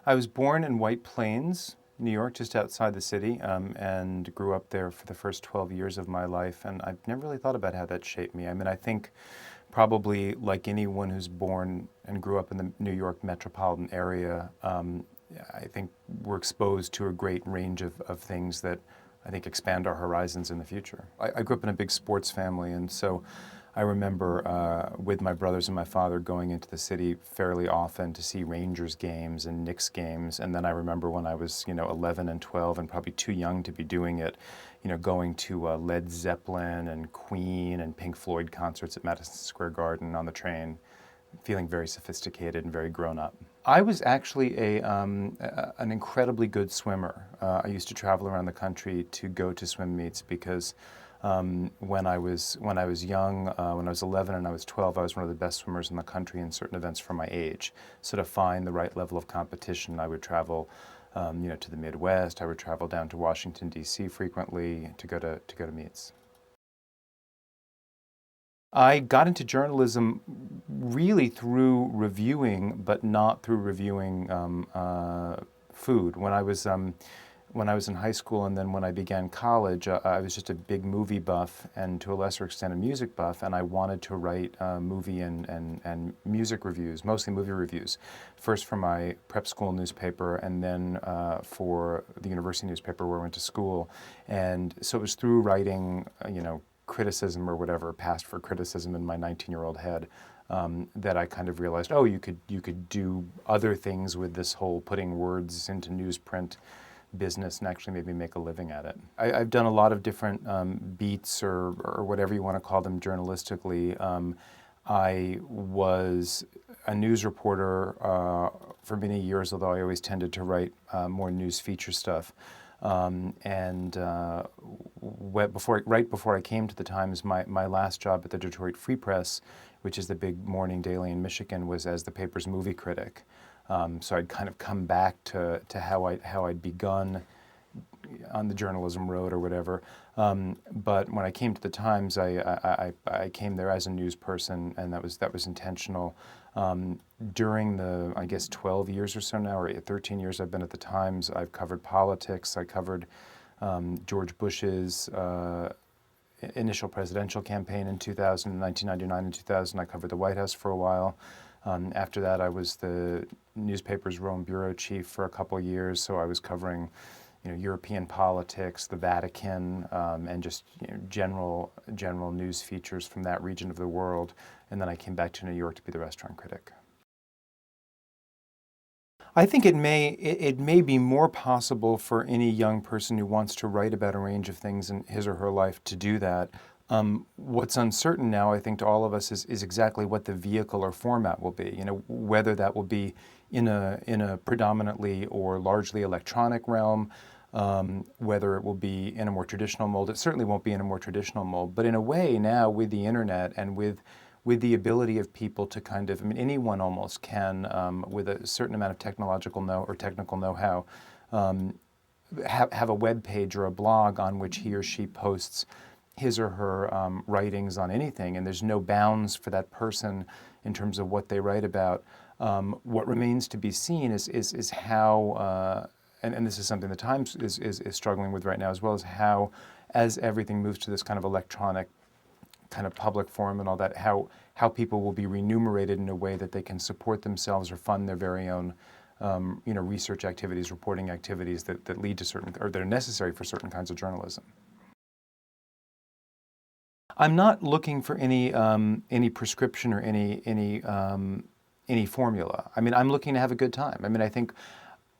I was born in White Plains, New York, just outside the city, and grew up there for the first 12 years of my life. And I've never really thought about how that shaped me. I mean, I think probably like anyone who's born and grew up in the New York metropolitan area, I think we're exposed to a great range of things that I think expand our horizons in the future. I grew up in a big sports family, and so I remember with my brothers and my father going into the city fairly often to see Rangers games and Knicks games. And then I remember when I was, 11 and 12 and probably too young to be doing it, going to Led Zeppelin and Queen and Pink Floyd concerts at Madison Square Garden on the train, feeling very sophisticated and very grown up. I was actually an incredibly good swimmer. I used to travel around the country to go to swim meets because when I was young, when I was 11 and I was 12, I was one of the best swimmers in the country in certain events for my age. So to find the right level of competition, I would travel, to the Midwest. I would travel down to Washington D.C. frequently to go to meets. I got into journalism really through reviewing, but not through reviewing food. When I was in high school and then when I began college, I was just a big movie buff and to a lesser extent a music buff, and I wanted to write movie and music reviews, mostly movie reviews. First for my prep school newspaper and then for the university newspaper where I went to school. And so it was through writing, criticism or whatever, passed for criticism in my 19-year-old head, that I kind of realized, oh, you could do other things with this whole putting words into newsprint business and actually maybe make a living at it. I've done a lot of different beats or whatever you want to call them journalistically. I was a news reporter for many years, although I always tended to write more news feature stuff. And right before I came to the Times, my last job at the Detroit Free Press, which is the big morning daily in Michigan, was as the paper's movie critic. So I'd kind of come back to how I'd begun on the journalism road or whatever. But when I came to the Times, I came there as a news person, and that was intentional. During the, I guess, 12 years or so now, or 13 years I've been at the Times, I've covered politics. I covered George Bush's initial presidential campaign in 2000, 1999 and 2000. I covered the White House for a while. After that, I was the newspaper's Rome bureau chief for a couple of years, so I was covering, European politics, the Vatican, and just general news features from that region of the world. And then I came back to New York to be the restaurant critic. I think it may be more possible for any young person who wants to write about a range of things in his or her life to do that. What's uncertain now, I think, to all of us is exactly what the vehicle or format will be. Whether that will be in a predominantly or largely electronic realm, whether it will be in a more traditional mold. It certainly won't be in a more traditional mold, but in a way now with the internet and with the ability of people to kind of, I mean, anyone almost can, with a certain amount of technological or technical know-how, have a web page or a blog on which he or she posts his or her writings on anything, and there's no bounds for that person in terms of what they write about. What remains to be seen is how, and this is something the Times is struggling with right now, as well as how, as everything moves to this kind of electronic kind of public forum and all that, how people will be remunerated in a way that they can support themselves or fund their very own research activities, reporting activities that lead to certain, or that are necessary for certain kinds of journalism. I'm not looking for any prescription or any formula. I mean, I'm looking to have a good time. I mean, I think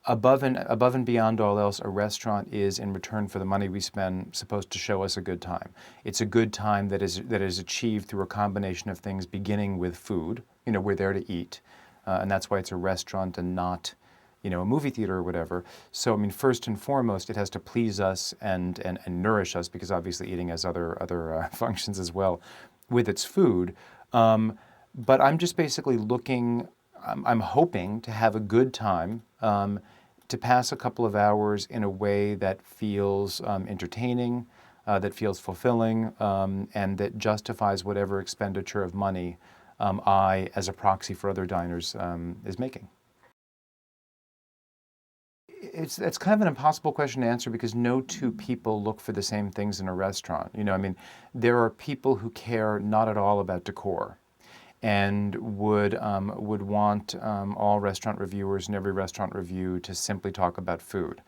above and beyond all else, a restaurant is, in return for the money we spend, supposed to show us a good time. It's a good time that is achieved through a combination of things, beginning with food. We're there to eat, and that's why it's a restaurant and not, a movie theater or whatever. So, I mean, first and foremost, it has to please us and nourish us, because obviously eating has other functions as well with its food. But I'm just basically looking. I'm hoping to have a good time, to pass a couple of hours in a way that feels entertaining, that feels fulfilling, and that justifies whatever expenditure of money I, as a proxy for other diners, is making. it's kind of an impossible question to answer because no two people look for the same things in a restaurant. I mean, there are people who care not at all about decor and would want all restaurant reviewers and every restaurant review to simply talk about food.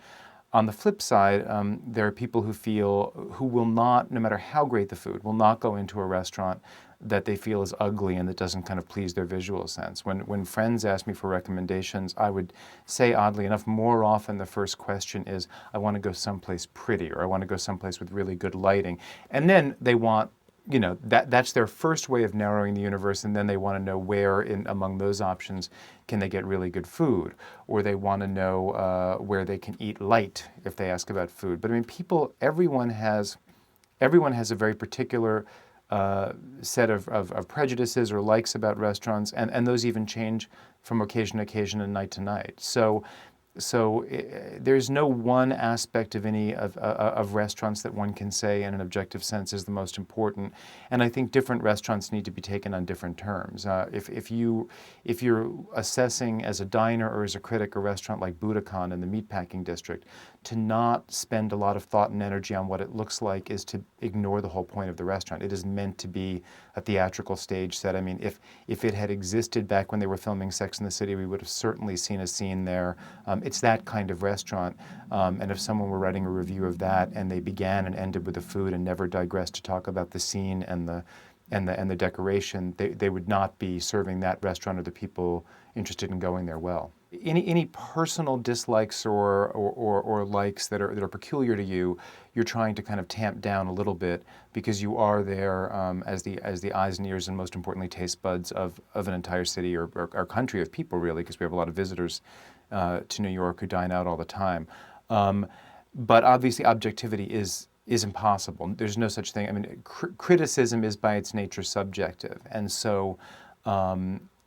On the flip side, there are people who will not, no matter how great the food, will not go into a restaurant that they feel is ugly and that doesn't kind of please their visual sense. When friends ask me for recommendations, I would say, oddly enough, more often the first question is, I want to go someplace pretty, or I want to go someplace with really good lighting. And then they want, that's their first way of narrowing the universe, and then they want to know where among those options can they get really good food, or they want to know where they can eat light if they ask about food. But I mean, everyone has a very particular set of prejudices or likes about restaurants, and those even change from occasion to occasion and night to night. So there's no one aspect of any of restaurants that one can say in an objective sense is the most important, and I think different restaurants need to be taken on different terms. If you're assessing as a diner or as a critic a restaurant like Budokan in the meatpacking district, to not spend a lot of thought and energy on what it looks like is to ignore the whole point of the restaurant. It is meant to be a theatrical stage set. I mean, if it had existed back when they were filming Sex and the City, we would have certainly seen a scene there. It's that kind of restaurant, and if someone were writing a review of that and they began and ended with the food and never digressed to talk about the scene and the decoration, they would not be serving that restaurant or the people interested in going there well. Any personal dislikes or likes that are peculiar to you, you're trying to kind of tamp down a little bit because you are there as the eyes and ears and most importantly taste buds of an entire city or country of people, really, because we have a lot of visitors to New York who dine out all the time. But obviously objectivity is impossible. There's no such thing. I mean, criticism is by its nature subjective, and so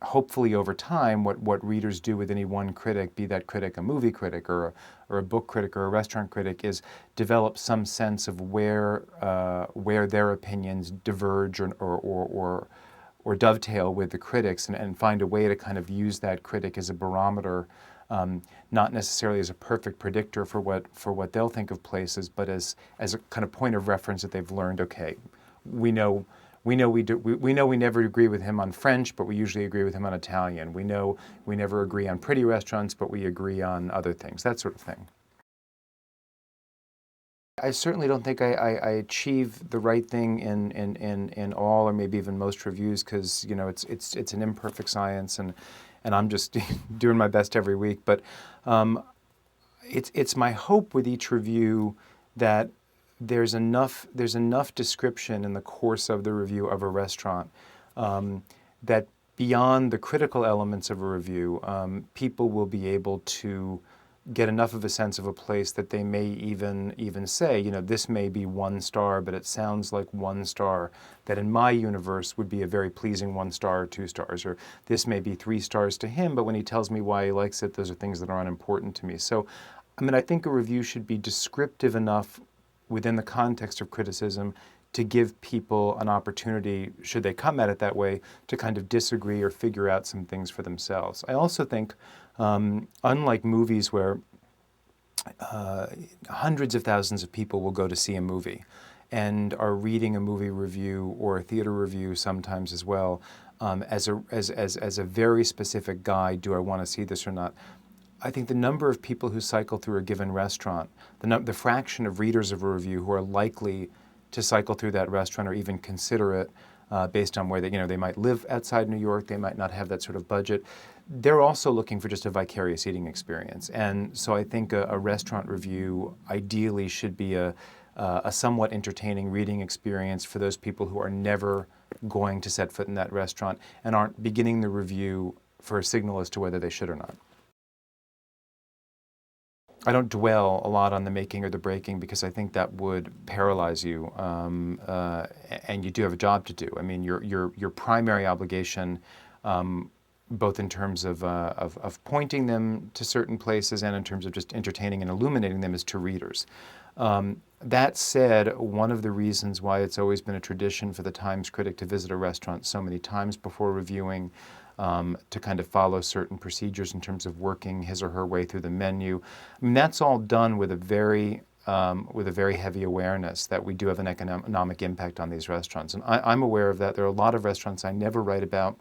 hopefully over time, what readers do with any one critic, be that critic a movie critic or a book critic or a restaurant critic, is develop some sense of where their opinions diverge or dovetail with the critics, and find a way to kind of use that critic as a barometer, not necessarily as a perfect predictor for what they'll think of places, but as a kind of point of reference that they've learned. Okay, we know we never agree with him on French, but we usually agree with him on Italian. We know we never agree on pretty restaurants, but we agree on other things. That sort of thing. I certainly don't think I achieve the right thing in all or maybe even most reviews, because it's an imperfect science, and I'm just doing my best every week. But it's my hope with each review that there's enough description in the course of the review of a restaurant that beyond the critical elements of a review, people will be able to get enough of a sense of a place that they may even say, this may be 1 star, but it sounds like 1 star that in my universe would be a very pleasing 1 star or 2 stars, or this may be 3 stars to him, but when he tells me why he likes it, those are things that are unimportant to me. So, I mean, I think a review should be descriptive enough within the context of criticism to give people an opportunity, should they come at it that way, to kind of disagree or figure out some things for themselves. I also think, unlike movies where hundreds of thousands of people will go to see a movie and are reading a movie review or a theater review sometimes as well, as a very specific guide, do I want to see this or not? I think the number of people who cycle through a given restaurant, the fraction of readers of a review who are likely to cycle through that restaurant or even consider it based on where they might live outside New York, they might not have that sort of budget. They're also looking for just a vicarious eating experience. And so I think a restaurant review ideally should be a somewhat entertaining reading experience for those people who are never going to set foot in that restaurant and aren't beginning the review for a signal as to whether they should or not. I don't dwell a lot on the making or the breaking because I think that would paralyze you, and you do have a job to do. I mean, your primary obligation, both in terms of pointing them to certain places and in terms of just entertaining and illuminating them, is to readers. That said, one of the reasons why it's always been a tradition for the Times critic to visit a restaurant so many times before reviewing, to kind of follow certain procedures in terms of working his or her way through the menu. I mean, that's all done with a very heavy awareness that we do have an economic impact on these restaurants. And I'm aware of that. There are a lot of restaurants I never write about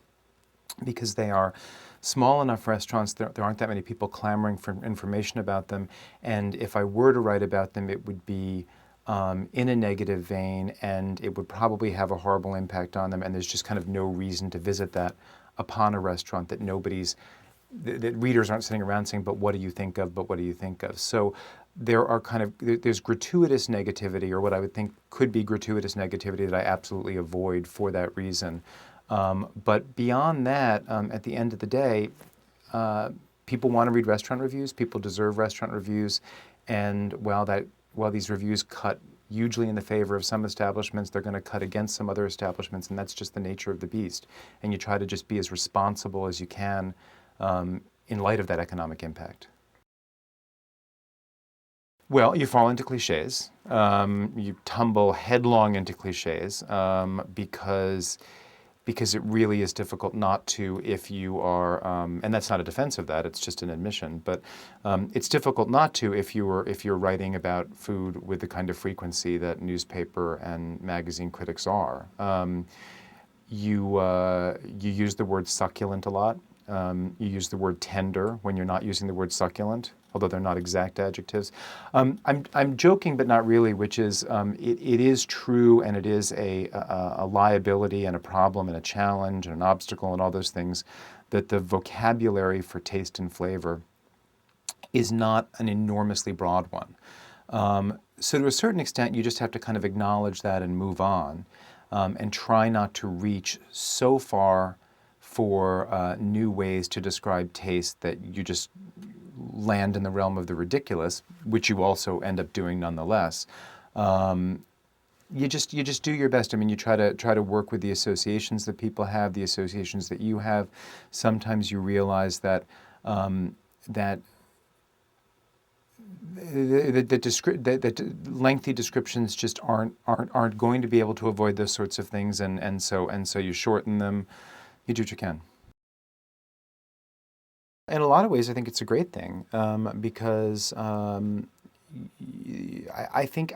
because they are small enough restaurants, there aren't that many people clamoring for information about them. And if I were to write about them, it would be in a negative vein, and it would probably have a horrible impact on them. And there's just kind of no reason to visit that upon a restaurant that that readers aren't sitting around saying, but what do you think of, but what do you think of? So there's gratuitous negativity, or what I would think could be gratuitous negativity, that I absolutely avoid for that reason. But beyond that, at the end of the day, people want to read restaurant reviews. People deserve restaurant reviews, and while these reviews cut hugely in the favor of some establishments, they're going to cut against some other establishments, and that's just the nature of the beast. And you try to just be as responsible as you can in light of that economic impact. Well, you fall into clichés. You tumble headlong into clichés because it really is difficult not to if you are, and that's not a defense of that, it's just an admission, but it's difficult not to if you're writing about food with the kind of frequency that newspaper and magazine critics are. You use the word succulent a lot. You use the word tender when you're not using the word succulent, although they're not exact adjectives. I'm joking, but not really, which is it is true, and it is a liability and a problem and a challenge and an obstacle and all those things, that the vocabulary for taste and flavor is not an enormously broad one. So to a certain extent, you just have to kind of acknowledge that and move on, and try not to reach so far for new ways to describe taste that you just land in the realm of the ridiculous, which you also end up doing nonetheless. You just do your best. I mean, you try to work with the associations that people have, the associations that you have. Sometimes you realize that that lengthy descriptions just aren't going to be able to avoid those sorts of things, and so you shorten them. You do what you can. In a lot of ways, I think it's a great thing, because I think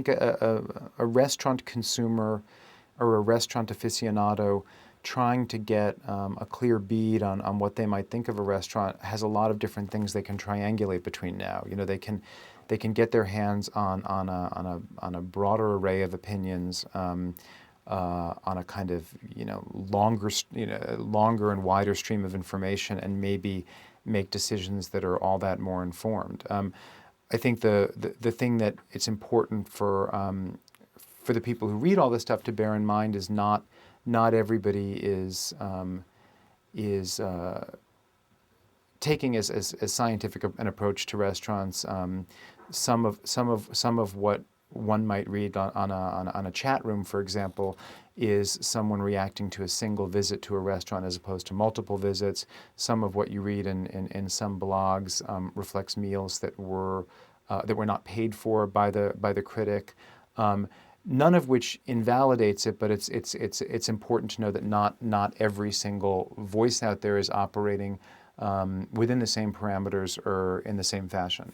a restaurant consumer or a restaurant aficionado trying to get a clear bead on what they might think of a restaurant has a lot of different things they can triangulate between now. You know, they can get their hands on a broader array of opinions. On a kind of longer and wider stream of information, and maybe make decisions that are all that more informed. I think the thing that it's important for the people who read all this stuff to bear in mind is not everybody is taking as scientific an approach to restaurants. Some of what one might read on a chat room, for example, is someone reacting to a single visit to a restaurant as opposed to multiple visits. Some of what you read in some blogs reflects meals that were not paid for by the critic. None of which invalidates it, but it's important to know that not every single voice out there is operating within the same parameters or in the same fashion.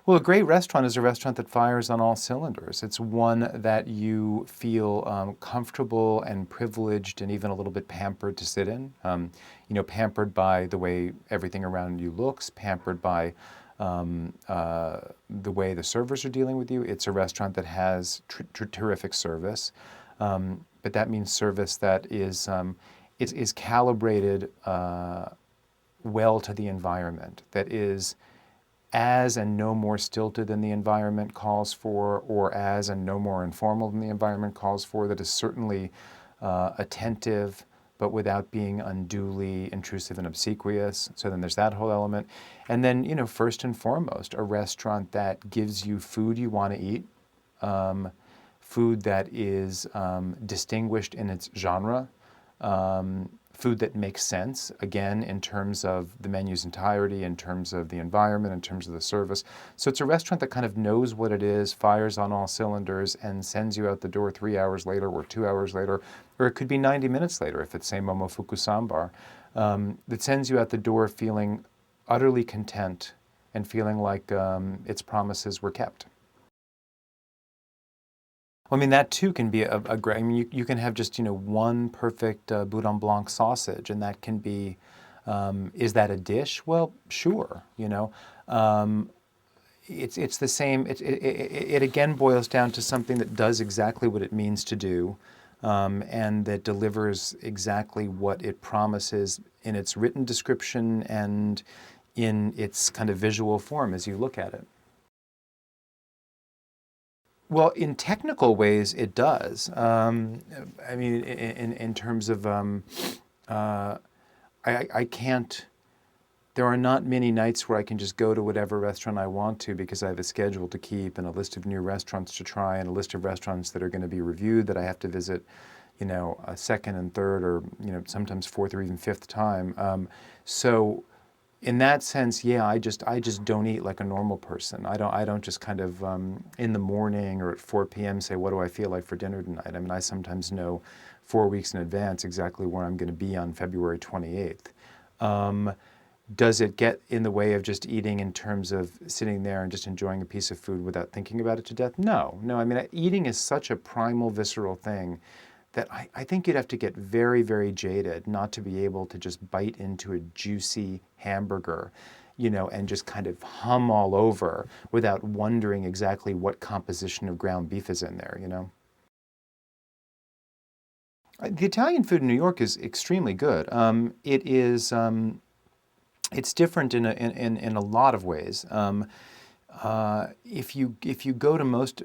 Well, a great restaurant is a restaurant that fires on all cylinders. It's one that you feel comfortable and privileged and even a little bit pampered to sit in. Pampered by the way everything around you looks, pampered by the way the servers are dealing with you. It's a restaurant that has terrific service, but that means service that is calibrated well to the environment, that is as and no more stilted than the environment calls for, or as and no more informal than the environment calls for, that is certainly attentive, but without being unduly intrusive and obsequious. So then there's that whole element. And then, first and foremost, a restaurant that gives you food you want to eat, food that is distinguished in its genre, food that makes sense, again, in terms of the menu's entirety, in terms of the environment, in terms of the service. So it's a restaurant that kind of knows what it is, fires on all cylinders, and sends you out the door 3 hours later or 2 hours later, or it could be 90 minutes later if it's, say, Momofuku Sambar, that sends you out the door feeling utterly content and feeling like its promises were kept. Well, I mean, that too can be a great, I mean, you can have just, one perfect Boudin Blanc sausage, and that can be, is that a dish? Well, sure, It's the same, it again boils down to something that does exactly what it means to do, and that delivers exactly what it promises in its written description and in its kind of visual form as you look at it. Well, in technical ways, it does. I mean, in terms of, I can't. There are not many nights where I can just go to whatever restaurant I want to because I have a schedule to keep and a list of new restaurants to try and a list of restaurants that are going to be reviewed that I have to visit, a second and third or sometimes fourth or even fifth time. So in that sense, yeah, I just don't eat like a normal person. I don't just kind of in the morning or at 4 p.m. say, what do I feel like for dinner tonight? I mean, I sometimes know 4 weeks in advance exactly where I'm going to be on February 28th. Does it get in the way of just eating in terms of sitting there and just enjoying a piece of food without thinking about it to death? No. I mean, eating is such a primal, visceral thing that I think you'd have to get very, very jaded not to be able to just bite into a juicy hamburger, and just kind of hum all over without wondering exactly what composition of ground beef is in there. The Italian food in New York is extremely good. It is. It's different in a lot of ways. If you go to most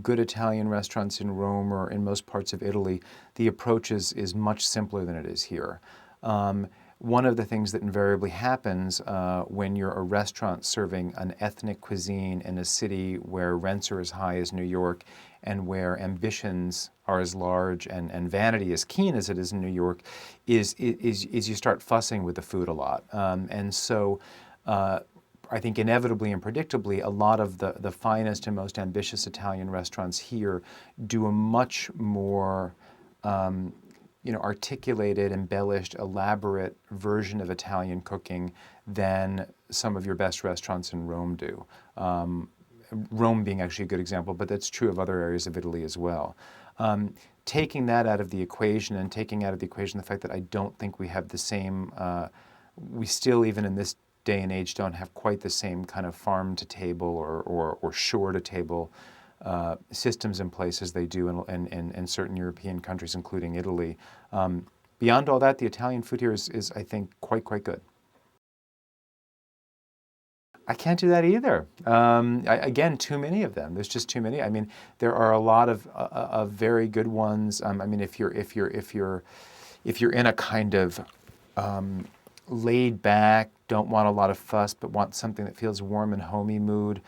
good Italian restaurants in Rome or in most parts of Italy, the approach is much simpler than it is here. One of the things that invariably happens when you're a restaurant serving an ethnic cuisine in a city where rents are as high as New York and where ambitions are as large and vanity as keen as it is in New York, is you start fussing with the food a lot. And so I think inevitably and predictably, a lot of the finest and most ambitious Italian restaurants here do a much more articulated, embellished, elaborate version of Italian cooking than some of your best restaurants in Rome do. Rome being actually a good example, but that's true of other areas of Italy as well. Taking that out of the equation and taking out of the equation the fact that I don't think we have the same, we still, even in this day and age, don't have quite the same kind of farm to table or shore to table systems in place as they do in certain European countries, including Italy. Beyond all that, the Italian food here is I think, quite good. I can't do that either. Again, too many of them. There's just too many. I mean, there are a lot of very good ones. I mean, if you're in a kind of laid back, don't want a lot of fuss, but want something that feels warm and homey mood,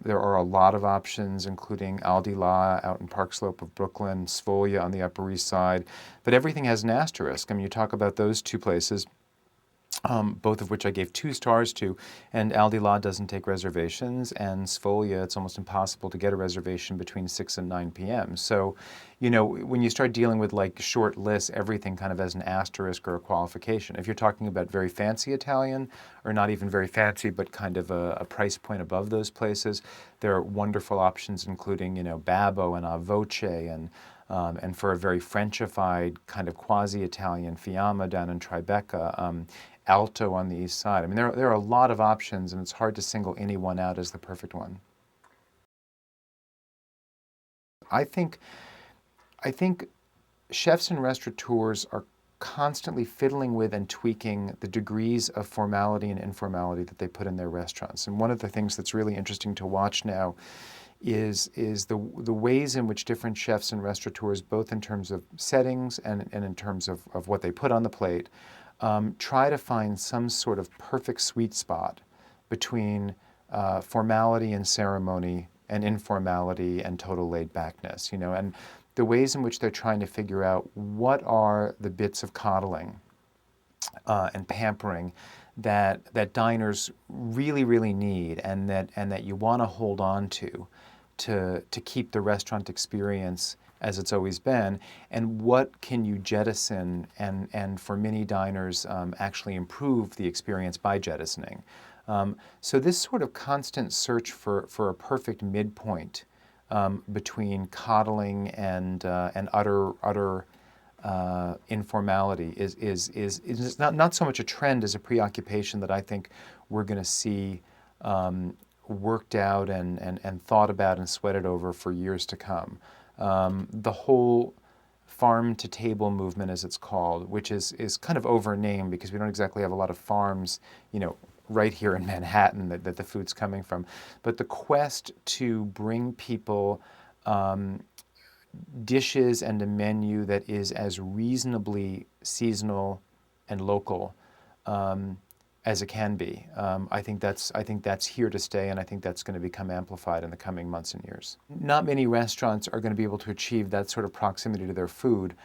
there are a lot of options, including Al Di La out in Park Slope of Brooklyn, Sfolia on the Upper East Side. But everything has an asterisk. I mean, you talk about those two places. Both of which I gave 2 stars to, and Al Di La doesn't take reservations, and Sfolia, it's almost impossible to get a reservation between 6 and 9 p.m. So, when you start dealing with like short lists, everything kind of has an asterisk or a qualification. If you're talking about very fancy Italian, or not even very fancy, but kind of a price point above those places, there are wonderful options, including, Babbo and A Voce, and for a very Frenchified kind of quasi-Italian, Fiamma down in Tribeca, Alto on the east side. I mean, there are a lot of options, and it's hard to single any one out as the perfect one. I think chefs and restaurateurs are constantly fiddling with and tweaking the degrees of formality and informality that they put in their restaurants. And one of the things that's really interesting to watch now is the ways in which different chefs and restaurateurs, both in terms of settings and in terms of what they put on the plate, try to find some sort of perfect sweet spot between formality and ceremony and informality and total laid backness, and the ways in which they're trying to figure out what are the bits of coddling and pampering that diners really, really need, and that you want to hold on to keep the restaurant experience as it's always been, and what can you jettison and for many diners actually improve the experience by jettisoning. So this sort of constant search for a perfect midpoint between coddling and utter informality is not so much a trend as a preoccupation that I think we're going to see worked out and thought about and sweated over for years to come. The whole farm to table movement, as it's called, which is kind of overnamed because we don't exactly have a lot of farms, right here in Manhattan that the food's coming from. But the quest to bring people dishes and a menu that is as reasonably seasonal and local as it can be. I think that's here to stay, and I think that's going to become amplified in the coming months and years. Not many restaurants are going to be able to achieve that sort of proximity to their food.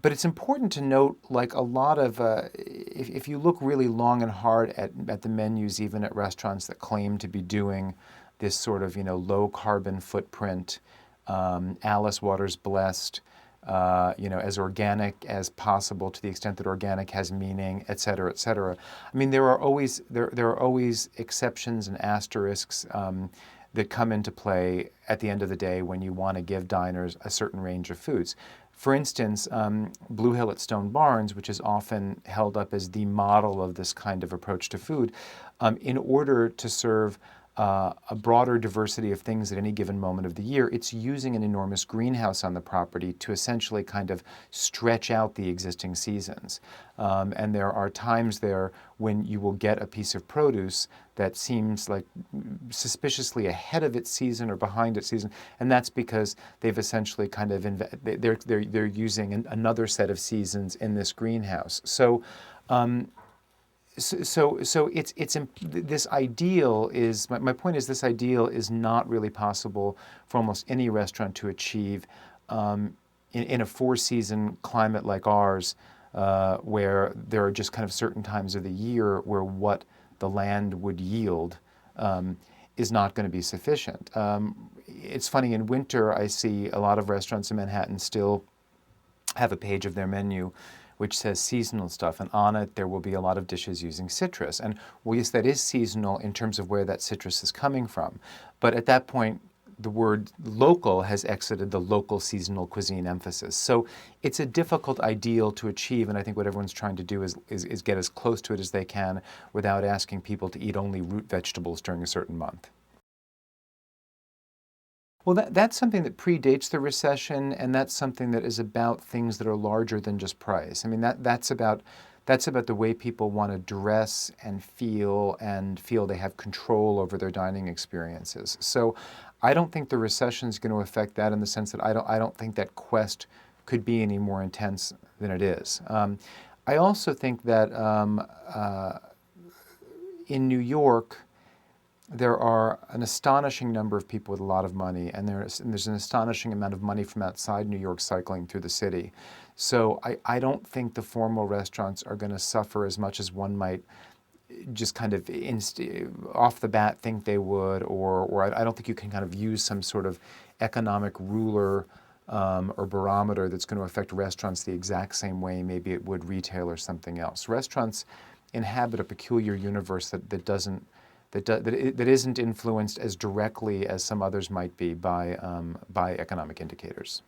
But it's important to note, like a lot of, if you look really long and hard at the menus, even at restaurants that claim to be doing this sort of, low carbon footprint, Alice Waters blessed, as organic as possible to the extent that organic has meaning, et cetera, et cetera. I mean, there are always exceptions and asterisks that come into play at the end of the day when you want to give diners a certain range of foods. For instance, Blue Hill at Stone Barns, which is often held up as the model of this kind of approach to food, in order to serve a broader diversity of things at any given moment of the year, it's using an enormous greenhouse on the property to essentially kind of stretch out the existing seasons. And there are times there when you will get a piece of produce that seems like suspiciously ahead of its season or behind its season, and that's because they've essentially kind of they're using another set of seasons in this greenhouse. So it's this ideal is my point is this ideal is not really possible for almost any restaurant to achieve in a four-season climate like ours, where there are just kind of certain times of the year where what the land would yield is not going to be sufficient. It's funny, in winter I see a lot of restaurants in Manhattan still have a page of their menu which says seasonal stuff, and on it there will be a lot of dishes using citrus. And well, yes, that is seasonal in terms of where that citrus is coming from. But at that point, the word local has exited the local seasonal cuisine emphasis. So it's a difficult ideal to achieve, and I think what everyone's trying to do is get as close to it as they can without asking people to eat only root vegetables during a certain month. Well, that's something that predates the recession, and that's something that is about things that are larger than just price. I mean, that's about the way people want to dress and feel they have control over their dining experiences. So I don't think the recession is going to affect that in the sense that I don't think that quest could be any more intense than it is. I also think that in New York, there are an astonishing number of people with a lot of money, and there's an astonishing amount of money from outside New York cycling through the city. So I don't think the formal restaurants are going to suffer as much as one might just kind of off the bat think they would, or I don't think you can kind of use some sort of economic ruler or barometer that's going to affect restaurants the exact same way maybe it would retail or something else. Restaurants inhabit a peculiar universe that isn't influenced as directly as some others might be by economic indicators.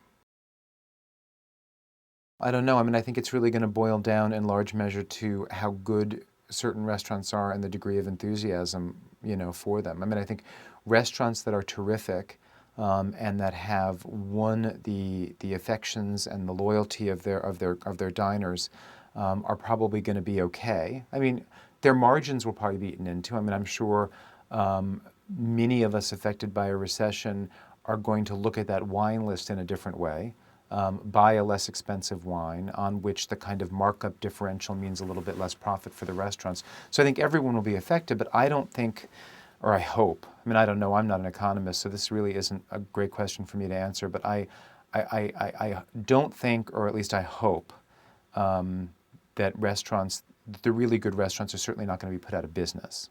I don't know. I mean, I think it's really going to boil down in large measure to how good certain restaurants are and the degree of enthusiasm, for them. I mean, I think restaurants that are terrific and that have won the affections and the loyalty of their diners are probably going to be okay. I mean, their margins will probably be eaten into. I mean, I'm sure many of us affected by a recession are going to look at that wine list in a different way, buy a less expensive wine on which the kind of markup differential means a little bit less profit for the restaurants. So I think everyone will be affected, but I don't think or I hope. I mean, I don't know. I'm not an economist, so this really isn't a great question for me to answer. But I don't think, or at least I hope, that restaurants, the really good restaurants, are certainly not going to be put out of business.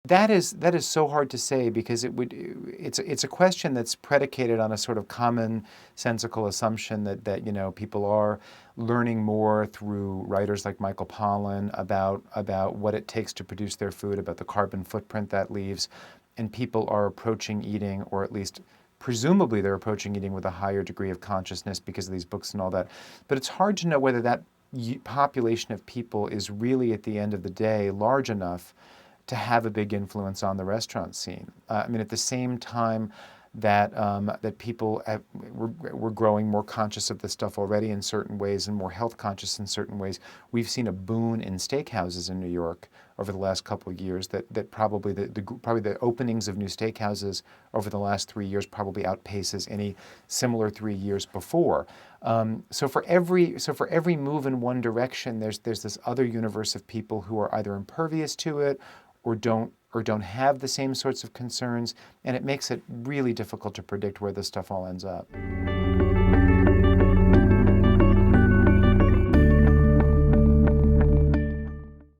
That is so hard to say because it's a question that's predicated on a sort of commonsensical assumption that people are learning more through writers like Michael Pollan about what it takes to produce their food, about the carbon footprint that leaves, and people are approaching eating, or at least presumably they're approaching eating with a higher degree of consciousness because of these books and all that. But it's hard to know whether that population of people is really, at the end of the day, large enough to have a big influence on the restaurant scene. I mean, at the same time that people were growing more conscious of this stuff already in certain ways and more health conscious in certain ways, we've seen a boon in steakhouses in New York over the last couple of years that probably the openings of new steakhouses over the last 3 years probably outpaces any similar 3 years before. So for every move in one direction, there's this other universe of people who are either impervious to it or don't have the same sorts of concerns, and it makes it really difficult to predict where this stuff all ends up.